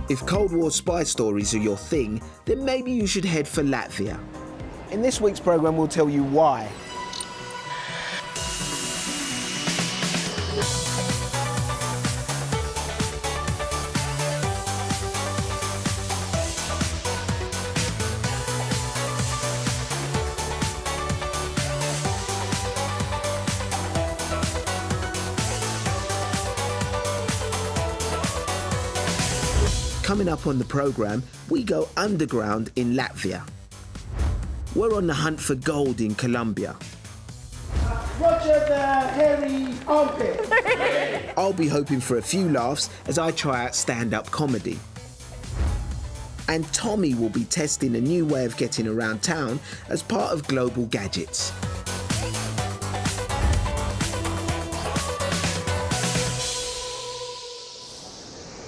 If Cold War spy stories are your thing, then maybe you should head for Latvia. In this week's programme, we'll tell you why. Coming up on the programme, we go underground in Latvia. We're on the hunt for gold in Colombia. Roger the hairy armpit. I'll be hoping for a few laughs as I try out stand-up comedy. And Tommy will be testing a new way of getting around town as part of Global Gadgets.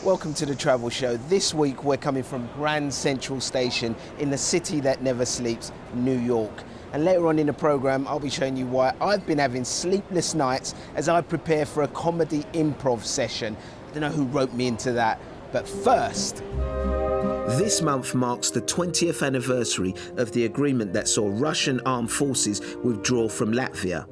Welcome to the Travel Show. This week we're coming from Grand Central Station in the city that never sleeps, New York. And later on in the programme I'll be showing you why I've been having sleepless nights as I prepare for a comedy improv session. I don't know who roped me into that, but first... This month marks the 20th anniversary of the agreement that saw Russian armed forces withdraw from Latvia.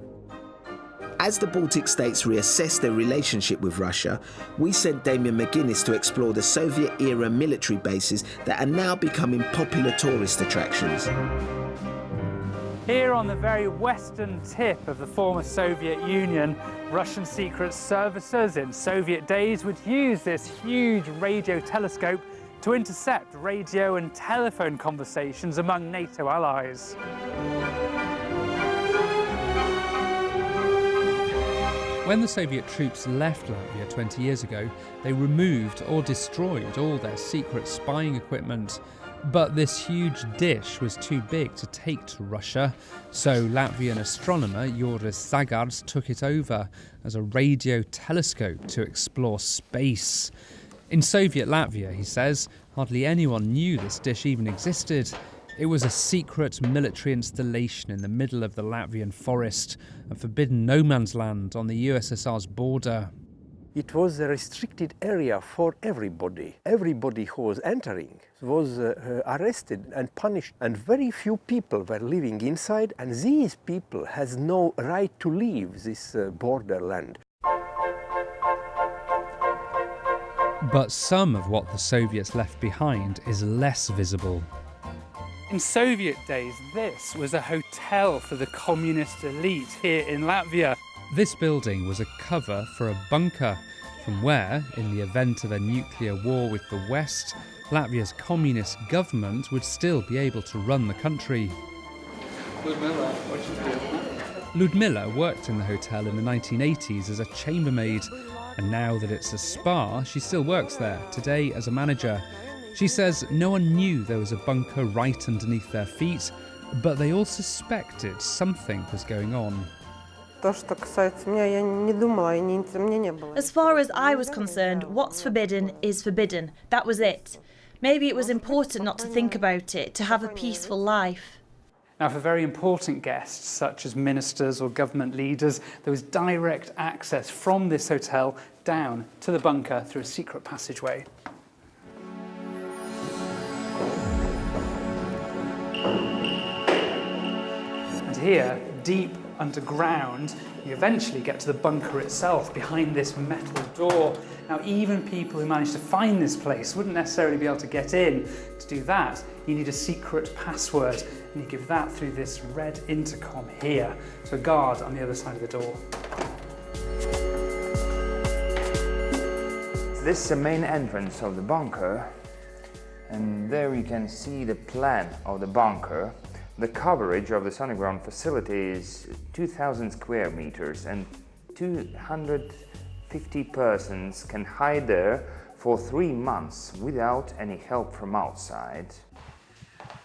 As the Baltic states reassess their relationship with Russia, we sent Damien McGuinness to explore the Soviet-era military bases that are now becoming popular tourist attractions. Here on the very western tip of the former Soviet Union, Russian secret services in Soviet days would use this huge radio telescope to intercept radio and telephone conversations among NATO allies. When the Soviet troops left Latvia 20 years ago, they removed or destroyed all their secret spying equipment. But this huge dish was too big to take to Russia, so Latvian astronomer Joris Zagards took it over as a radio telescope to explore space. In Soviet Latvia, he says, hardly anyone knew this dish even existed. It was a secret military installation in the middle of the Latvian forest, a forbidden no man's land on the USSR's border. It was a restricted area for everybody. Everybody who was entering was arrested and punished, and very few people were living inside, and these people has no right to leave this borderland. But some of what the Soviets left behind is less visible. In Soviet days, this was a hotel for the communist elite here in Latvia. This building was a cover for a bunker from where, in the event of a nuclear war with the West, Latvia's communist government would still be able to run the country. Ludmila worked in the hotel in the 1980s as a chambermaid, and now that it's a spa, she still works there, today as a manager. She says no one knew there was a bunker right underneath their feet, but they all suspected something was going on. As far as I was concerned, what's forbidden is forbidden. That was it. Maybe it was important not to think about it, to have a peaceful life. Now, for very important guests, such as ministers or government leaders, there was direct access from this hotel down to the bunker through a secret passageway. And here, deep underground, you eventually get to the bunker itself behind this metal door. Now, even people who managed to find this place wouldn't necessarily be able to get in. To do that, you need a secret password, and you give that through this red intercom here to a guard on the other side of the door. This is the main entrance of the bunker, and there you can see the plan of the bunker. The coverage of this underground facility is 2,000 square meters, and 250 persons can hide there for 3 months without any help from outside.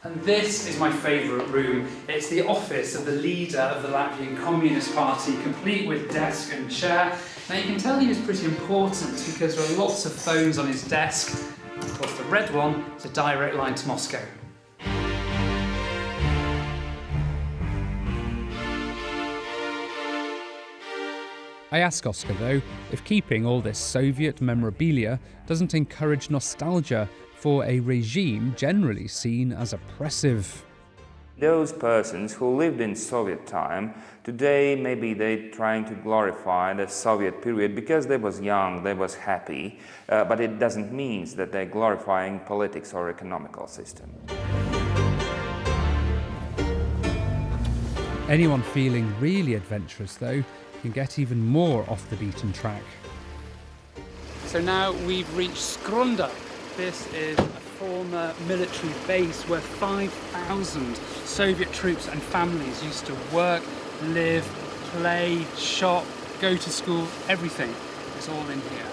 And this is my favourite room. It's the office of the leader of the Latvian Communist Party, complete with desk and chair. Now you can tell he was pretty important because there are lots of phones on his desk. Of course, the red one is a direct line to Moscow. I ask Oscar, though, if keeping all this Soviet memorabilia doesn't encourage nostalgia for a regime generally seen as oppressive. Those persons who lived in Soviet time, today maybe they're trying to glorify the Soviet period because they was young, they was happy, but it doesn't mean that they're glorifying politics or economical system. Anyone feeling really adventurous, though, can get even more off the beaten track. So now we've reached Skronda. This is a former military base where 5,000 Soviet troops and families used to work, live, play, shop, go to school, everything is all in here.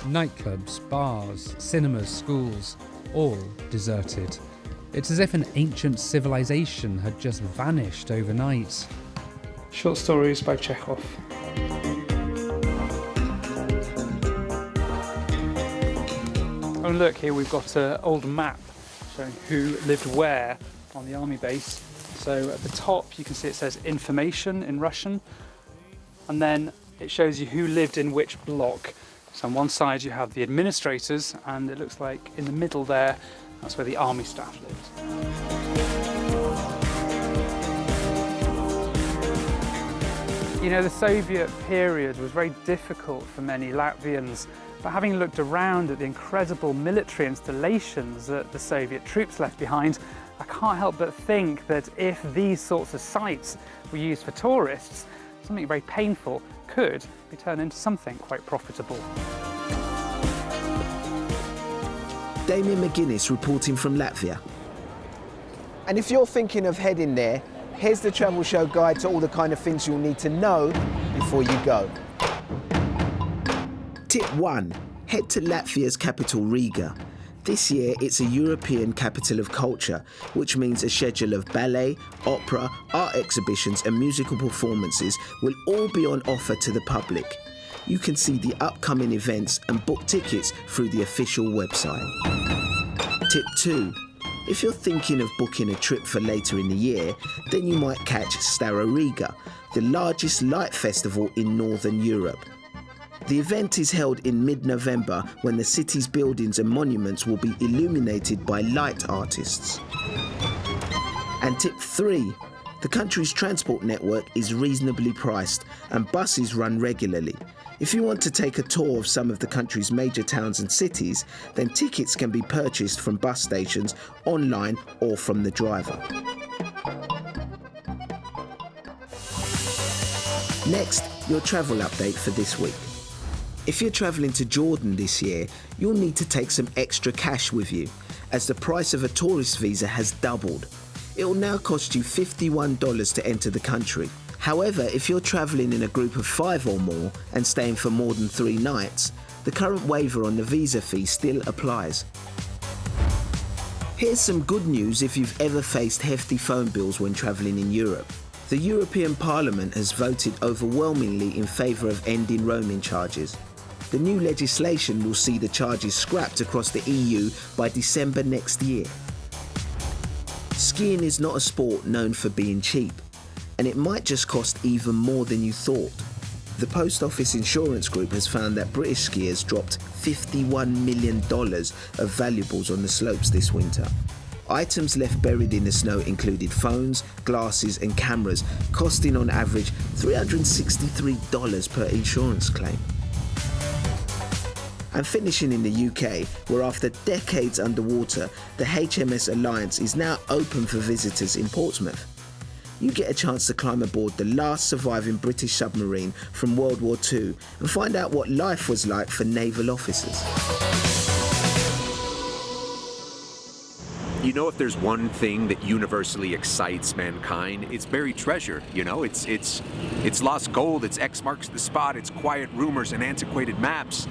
Nightclubs, bars, cinemas, schools, all deserted. It's as if an ancient civilization had just vanished overnight. Short stories by Chekhov. Oh, and look, here we've got an old map showing who lived where on the army base. So at the top you can see it says information in Russian, and then it shows you who lived in which block. So on one side you have the administrators, and it looks like in the middle there, that's where the army staff lived. You know, the Soviet period was very difficult for many Latvians, but having looked around at the incredible military installations that the Soviet troops left behind, I can't help but think that if these sorts of sites were used for tourists, something very painful could be turned into something quite profitable. Damien McGuinness reporting from Latvia. And if you're thinking of heading there, here's the travel show guide to all the kind of things you'll need to know before you go. Tip 1. Head to Latvia's capital Riga. This year it's a European capital of culture, which means a schedule of ballet, opera, art exhibitions and musical performances will all be on offer to the public. You can see the upcoming events and book tickets through the official website. Tip 2. If you're thinking of booking a trip for later in the year, then you might catch Staro Riga, the largest light festival in Northern Europe. The event is held in mid-November when the city's buildings and monuments will be illuminated by light artists. And tip 3. The country's transport network is reasonably priced and buses run regularly. If you want to take a tour of some of the country's major towns and cities, then tickets can be purchased from bus stations, online or from the driver. Next, your travel update for this week. If you're travelling to Jordan this year, you'll need to take some extra cash with you, as the price of a tourist visa has doubled. It will now cost you $51 to enter the country. However, if you're travelling in a group of 5 or more and staying for more than 3 nights, the current waiver on the visa fee still applies. Here's some good news if you've ever faced hefty phone bills when travelling in Europe. The European Parliament has voted overwhelmingly in favour of ending roaming charges. The new legislation will see the charges scrapped across the EU by December next year. Skiing is not a sport known for being cheap, and it might just cost even more than you thought. The Post Office Insurance Group has found that British skiers dropped $51 million of valuables on the slopes this winter. Items left buried in the snow included phones, glasses and cameras, costing on average $363 per insurance claim. And finishing in the UK, where after decades underwater, the HMS Alliance is now open for visitors in Portsmouth. You get a chance to climb aboard the last surviving British submarine from World War II and find out what life was like for naval officers. You know, if there's one thing that universally excites mankind, it's buried treasure. You know, it's lost gold, it's X marks the spot, it's quiet rumors and antiquated maps.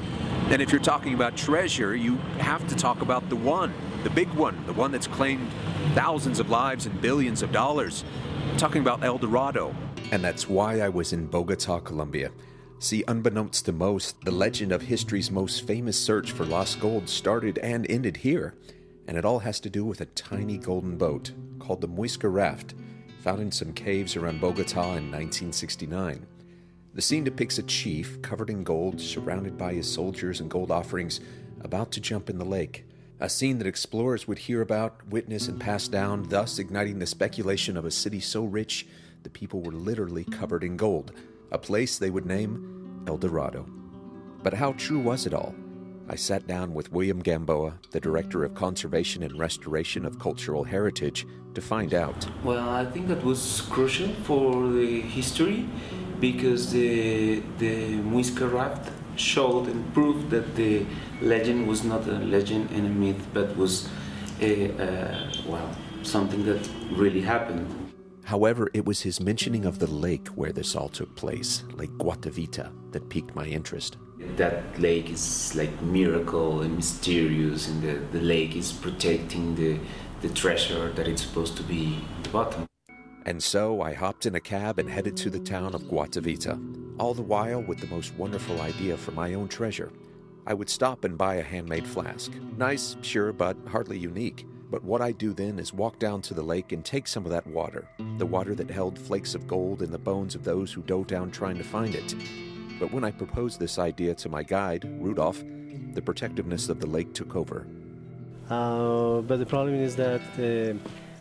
And if you're talking about treasure, you have to talk about the one, the big one, the one that's claimed thousands of lives and billions of dollars. I'm talking about El Dorado. And that's why I was in Bogota, Colombia. See, unbeknownst to most, the legend of history's most famous search for lost gold started and ended here. And it all has to do with a tiny golden boat called the Muisca Raft, found in some caves around Bogota in 1969. The scene depicts a chief covered in gold, surrounded by his soldiers and gold offerings, about to jump in the lake. A scene that explorers would hear about, witness, and pass down, thus igniting the speculation of a city so rich the people were literally covered in gold, a place they would name El Dorado. But how true was it all? I sat down with William Gamboa, the Director of Conservation and Restoration of Cultural Heritage, to find out. Well, I think that was crucial for the history because the Muisca Raft showed and proved that the legend was not a legend and a myth, but was something that really happened. However, it was his mentioning of the lake where this all took place, Lake Guatavita, that piqued my interest. That lake is like miracle and mysterious, and the lake is protecting the treasure that it's supposed to be at the bottom. And so I hopped in a cab and headed to the town of Guatavita, all the while with the most wonderful idea for my own treasure. I would stop and buy a handmade flask. Nice, sure, but hardly unique. But what I do then is walk down to the lake and take some of that water, the water that held flakes of gold in the bones of those who dove down trying to find it. But when I proposed this idea to my guide, Rudolph, the protectiveness of the lake took over. But the problem is that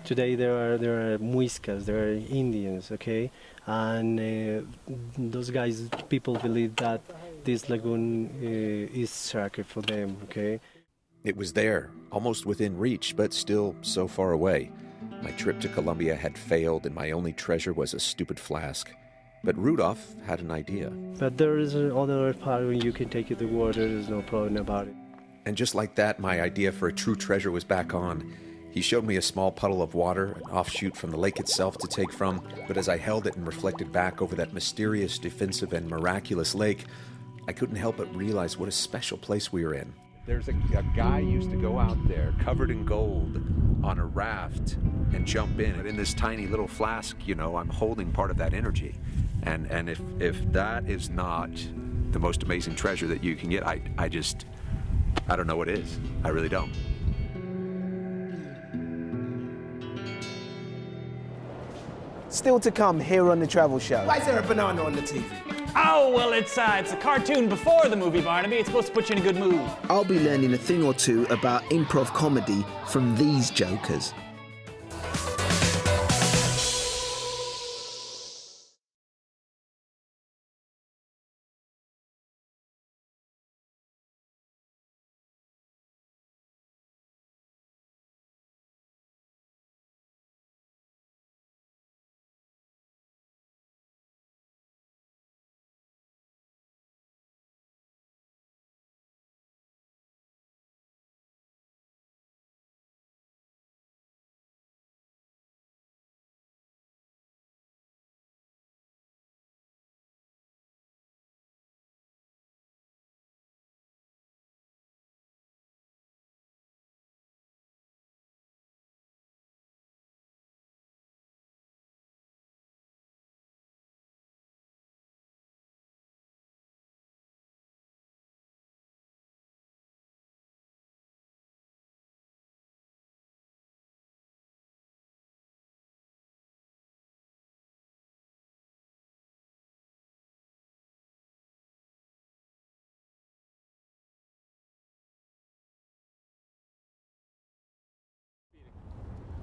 today there are Muiscas, there are Indians, okay? And those guys, people believe that this lagoon is sacred for them, okay? It was there, almost within reach, but still so far away. My trip to Colombia had failed, and my only treasure was a stupid flask. But Rudolph had an idea. But there is another part where you can take it to the water, there's no problem about it. And just like that, my idea for a true treasure was back on. He showed me a small puddle of water, an offshoot from the lake itself to take from, but as I held it and reflected back over that mysterious, defensive, and miraculous lake, I couldn't help but realize what a special place we were in. There's a guy used to go out there covered in gold on a raft and jump in. But in this tiny little flask, you know, I'm holding part of that energy. And if that is not the most amazing treasure that you can get, I don't know what is. I really don't. Still to come here on The Travel Show. Why is there a banana on the TV? Oh, well, it's a cartoon before the movie, Barnaby. It's supposed to put you in a good mood. I'll be learning a thing or two about improv comedy from these jokers.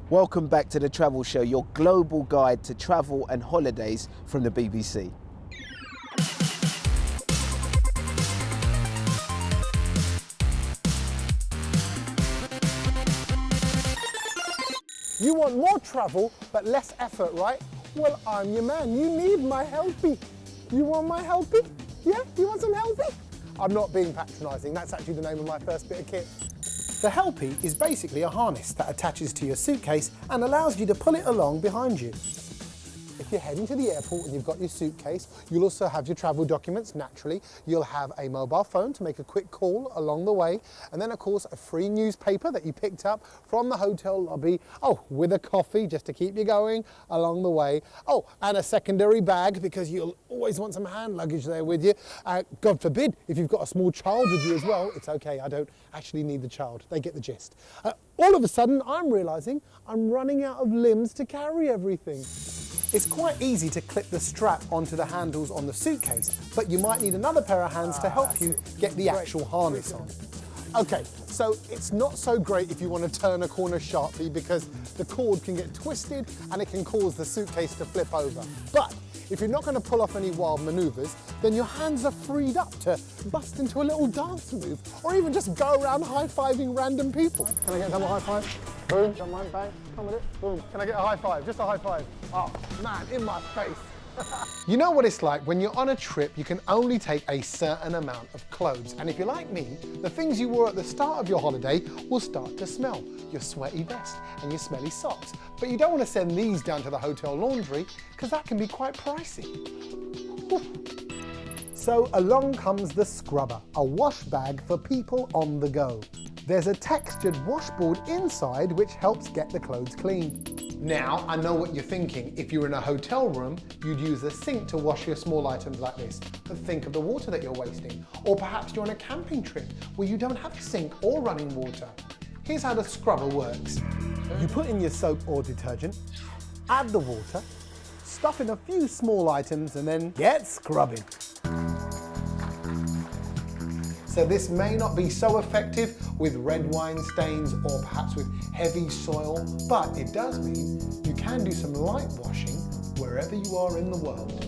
Welcome back to The Travel Show, your global guide to travel and holidays from the BBC. You want more travel, but less effort, right? Well, I'm your man. You need my helpy. You want my helpy? Yeah? You want some helpy? I'm not being patronising. That's actually the name of my first bit of kit. The helpy is basically a harness that attaches to your suitcase and allows you to pull it along behind you. if you're heading to the airport and you've got your suitcase, you'll also have your travel documents, naturally. You'll have a mobile phone to make a quick call along the way. And then, of course, a free newspaper that you picked up from the hotel lobby. Oh, with a coffee just to keep you going along the way. Oh, and a secondary bag because you'll always want some hand luggage there with you. God forbid, if you've got a small child with you as well, it's okay, I don't actually need the child. They get the gist. All of a sudden, I'm realising I'm running out of limbs to carry everything. It's quite easy to clip the strap onto the handles on the suitcase, but you might need another pair of hands to help you get the actual harness on. Okay, so it's not so great if you want to turn a corner sharply because the cord can get twisted and it can cause the suitcase to flip over. But if you're not going to pull off any wild manoeuvres, then your hands are freed up to bust into a little dance move or even just go around high-fiving random people. Can I get a double high five? Boom, don't mind, bang, come with it, boom. Can I get a high five? Just a high five. Oh, man, in my face. You know what it's like when you're on a trip, you can only take a certain amount of clothes. And if you're like me, the things you wore at the start of your holiday will start to smell. Your sweaty vest and your smelly socks. But you don't want to send these down to the hotel laundry because that can be quite pricey. So along comes the scrubber, a wash bag for people on the go. There's a textured washboard inside which helps get the clothes clean. Now, I know what you're thinking. If you're in a hotel room, you'd use a sink to wash your small items like this. But think of the water that you're wasting. Or perhaps you're on a camping trip where you don't have a sink or running water. Here's how the scrubber works. You put in your soap or detergent, add the water, stuff in a few small items, and then get scrubbing. So this may not be so effective with red wine stains or perhaps with heavy soil, but it does mean you can do some light washing wherever you are in the world.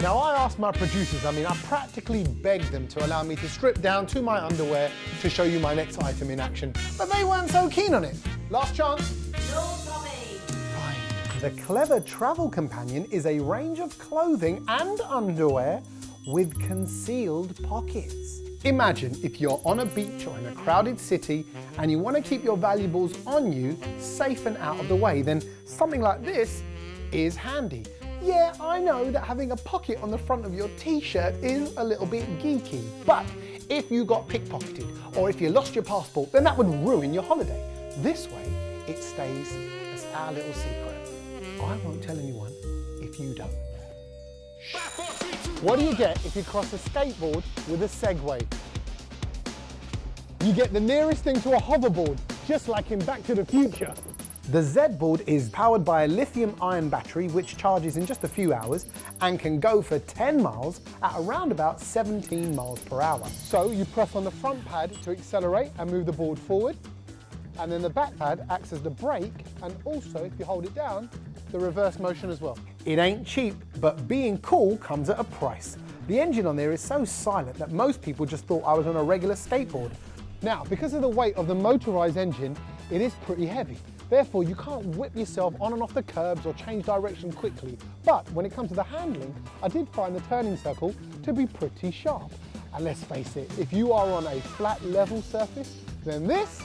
Now I asked my producers, I practically begged them to allow me to strip down to my underwear to show you my next item in action, but they weren't so keen on it. Last chance. No, Tommy. Fine. The Clever Travel Companion is a range of clothing and underwear with concealed pockets. Imagine if you're on a beach or in a crowded city and you want to keep your valuables on you, safe and out of the way, then something like this is handy. Yeah, I know that having a pocket on the front of your t-shirt is a little bit geeky, but if you got pickpocketed or if you lost your passport, then that would ruin your holiday. This way, it stays as our little secret. I won't tell anyone if you don't. What do you get if you cross a skateboard with a Segway? You get the nearest thing to a hoverboard, just like in Back to the Future. The Z-board is powered by a lithium-ion battery which charges in just a few hours and can go for 10 miles at around about 17 miles per hour. So you press on the front pad to accelerate and move the board forward, and then the back pad acts as the brake, and also, if you hold it down, the reverse motion as well. It ain't cheap, but being cool comes at a price. The engine on there is so silent that most people just thought I was on a regular skateboard. Now, because of the weight of the motorized engine, it is pretty heavy. Therefore, you can't whip yourself on and off the curbs or change direction quickly. But when it comes to the handling, I did find the turning circle to be pretty sharp. And let's face it, if you are on a flat level surface, then this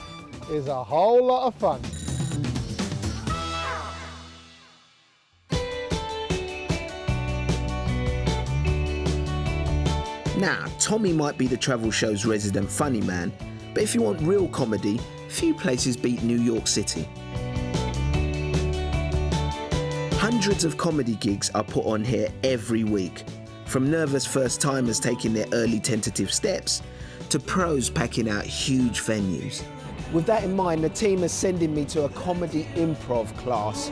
is a whole lot of fun. Now, Tommy might be the travel show's resident funny man, but if you want real comedy, few places beat New York City. Hundreds of comedy gigs are put on here every week, from nervous first-timers taking their early tentative steps to pros packing out huge venues. With that in mind, the team is sending me to a comedy improv class.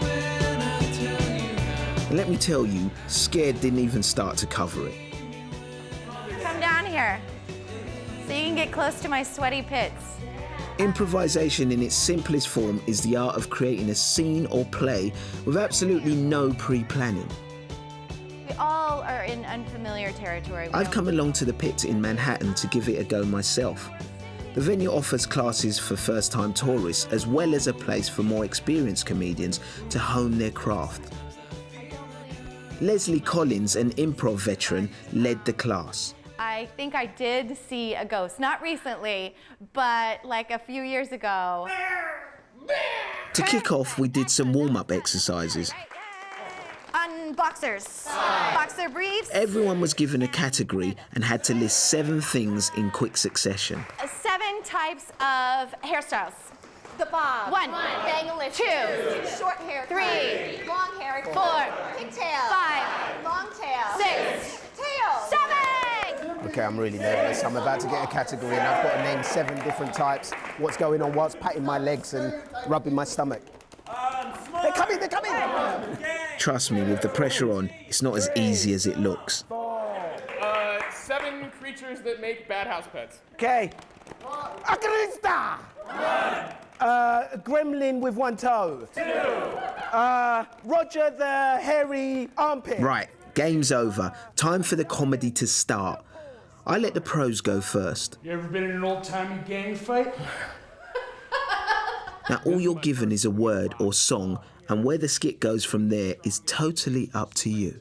And let me tell you, scared didn't even start to cover it. Come down here so you can get close to my sweaty pits. Improvisation in its simplest form is the art of creating a scene or play with absolutely no pre-planning. We all are in unfamiliar territory. I've come along to the Pit in Manhattan to give it a go myself. The venue offers classes for first-time tourists as well as a place for more experienced comedians to hone their craft. Leslie Collins, an improv veteran, led the class. I think I did see a ghost, not recently, but like a few years ago. To kick off, we did some warm-up exercises. Boxers. Boxer briefs. Everyone was given a category and had to list 7 things in quick succession. 7 types of hairstyles. The bob. 1. Bangalicious. 2. Short hair. 3. Long hair. 4. Pigtail. 5. Long tail. 6. Tail. 7. Okay, I'm really nervous. I'm about to get a category and I've got to name 7 different types. What's going on whilst patting my legs and rubbing my stomach? They're coming, they're coming! Trust me, with the pressure on, it's not as easy as it looks. 7 creatures that make bad house pets. Okay. Agrista! Gremlin with 1 toe. 2. Roger the hairy armpit. Right, game's over. Time for the comedy to start. I let the pros go first. You ever been in an old-timey gang fight? Now, all you're given is a word or song, and where the skit goes from there is totally up to you.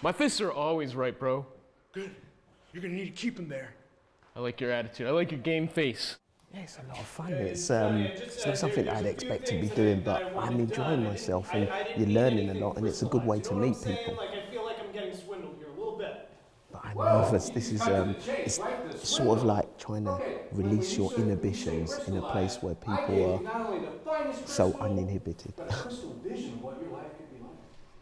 My fists are always right, bro. Good. You're gonna need to keep them there. I like your attitude. I like your game face. Yeah, it's a lot of fun. It's not something I'd expect to be doing, but I'm enjoying myself and you're learning a lot and it's a good way to meet people. I feel like I'm getting swindled here a little bit. But I'm nervous. This is it's sort of like trying to release your inhibitions in a place where people are so uninhibited.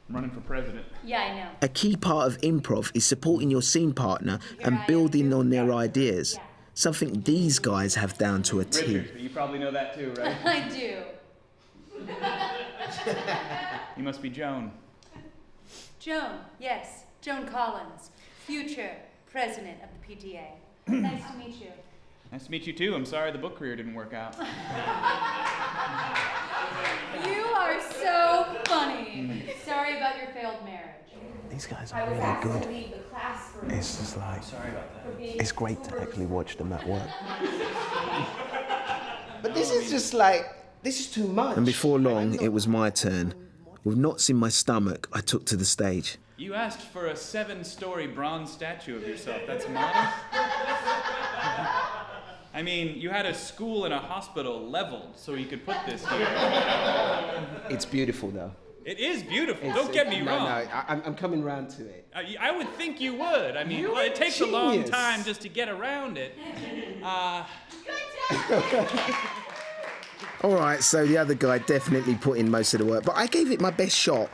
I'm running for president. Yeah, I know. A key part of improv is supporting your scene partner and building on their ideas. Something these guys have down to a T. Richard, you probably know that too, right? I do. You must be Joan. Joan, yes, Joan Collins, future president of the PTA. Nice to meet you. Nice to meet you too. I'm sorry the book career didn't work out. You are so funny. Sorry about your failed marriage. These guys are really good. It's just like, it's great to actually watch them at work. But this is just like, this is too much. And before long, it was my turn. With knots in my stomach, I took to the stage. You asked for a 7-story bronze statue of yourself. That's modest. I mean, you had a school and a hospital leveled so you could put this here. It's beautiful though. It is beautiful. Don't get me wrong. No, I'm coming round to it. I would think you would. I mean, it takes a long time just to get around it. All right, so the other guy definitely put in most of the work, but I gave it my best shot.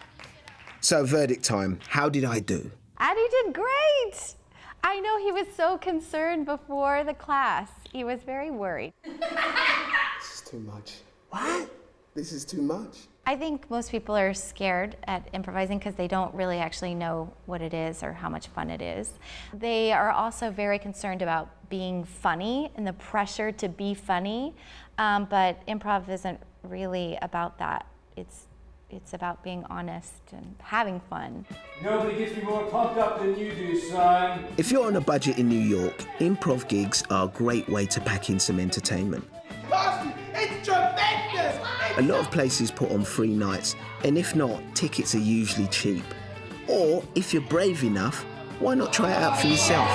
So, verdict time. How did I do? Addy did great. I know he was so concerned before the class. He was very worried. This is too much. What? This is too much. I think most people are scared at improvising because they don't really actually know what it is or how much fun it is. They are also very concerned about being funny and the pressure to be funny, but improv isn't really about that. It's about being honest and having fun. Nobody gets me more pumped up than you do, son. If you're on a budget in New York, improv gigs are a great way to pack in some entertainment. It's tremendous! A lot of places put on free nights, and if not, tickets are usually cheap. Or, if you're brave enough, why not try it out for yourself?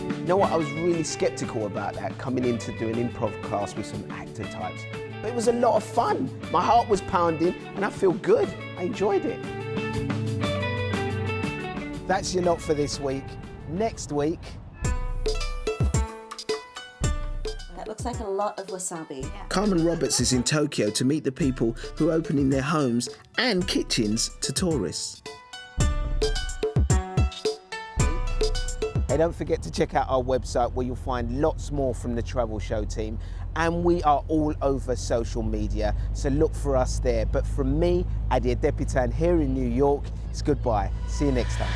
You know what, I was really skeptical about that, coming in to do an improv class with some actor types. But it was a lot of fun. My heart was pounding, and I feel good. I enjoyed it. That's your lot for this week. Next week... That looks like a lot of wasabi. Carmen Roberts is in Tokyo to meet the people who are opening their homes and kitchens to tourists. Hey, don't forget to check out our website where you'll find lots more from the Travel Show team. And we are all over social media, so look for us there. But from me, Adia Depitan here in New York, it's goodbye. See you next time.